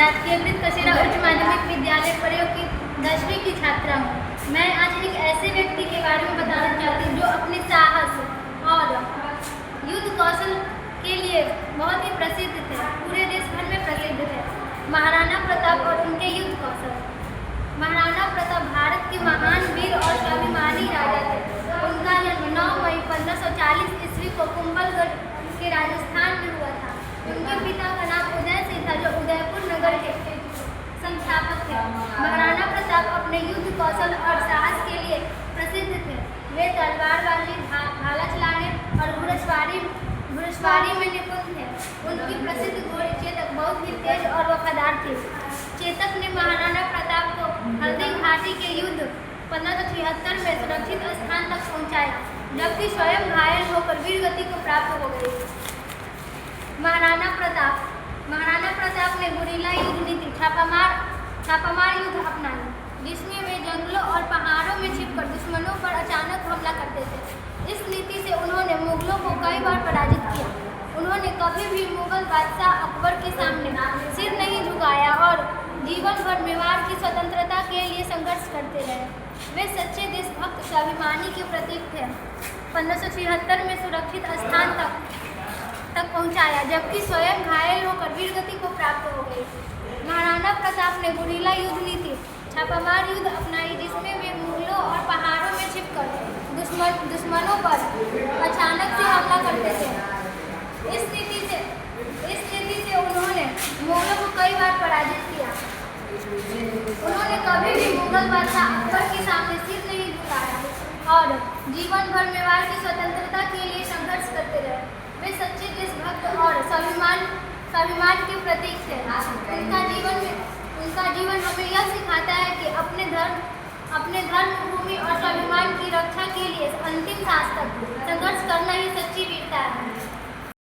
राजकीय वृत्त कसेरा उच्च माध्यमिक विद्यालय प्रयोग की 10वीं की छात्रा हूँ। मैं आज एक ऐसे व्यक्ति के बारे में बताना चाहती हूँ जो अपने साहस और युद्ध कौशल के लिए बहुत ही प्रसिद्ध थे, पूरे देश भर में प्रसिद्ध थे। महाराणा प्रताप और उनके युद्ध कौशल। महाराणा प्रताप भारत के महान वीर और स्वाभिमानी राजा थे। उनका जन्म 9 मई 1540 ईस्वी को कुंभलगढ़ के राजस्थान में हुआ था। उनके पिता का नाम उदय सिंह था जो उदयपुर नगर के संस्थापक थे। महाराणा प्रताप अपने युद्ध कौशल और साहस के लिए प्रसिद्ध थे। वे तलवारबाजी, भाला चलाने और घुड़सवारी में निपुण थे। उनकी प्रसिद्ध घोड़ी चेतक बहुत ही तेज और वफादार थी। चेतक ने महाराणा प्रताप को हल्दी घाटी के युद्ध 1576 में सुरक्षित स्थान तक पहुंचाया, जबकि स्वयं घायल होकर वीरगति को प्राप्त हो गई। महाराणा प्रताप ने गुरिल्ला युद्ध नीति छापामार युद्ध अपनाई, जिसमें वे जंगलों और पहाड़ों में छिपकर दुश्मनों पर अचानक हमला करते थे। इस नीति से उन्होंने मुगलों को कई बार पराजित किया। उन्होंने कभी भी मुगल बादशाह अकबर के सामने सिर नहीं झुकाया और जीवन भर मेवाड़ की स्वतंत्रता के लिए संघर्ष करते रहे। वे सच्चे देशभक्त स्वाभिमानी के प्रतीक थे। 1576 में सुरक्षित स्थान तक पहुंचाया, जबकि स्वयं घायल होकर वीरगति को प्राप्त हो गई। महाराणा प्रताप ने गुरिल्ला युद्ध नीति छापामार युद्ध अपनाई, जिसमें वे मुगलों और पहाड़ों में छिपकर दुश्मनों पर अचानक से हमला करते थे। इस नीति से उन्होंने मुगलों को कई बार पराजित किया। उन्होंने कभी भी मुगल बादशाह अकबर के सामने सिर नहीं झुकाया और जीवन भर मेवाड़ की स्वतंत्रता के लिए संघर्ष करते रहे। वे सच्चे देशभक्त और स्वाभिमान के प्रतीक थे। उनका जीवन हमें यह सिखाता है कि अपने धर्म, भूमि और स्वाभिमान की रक्षा के लिए अंतिम सांस तक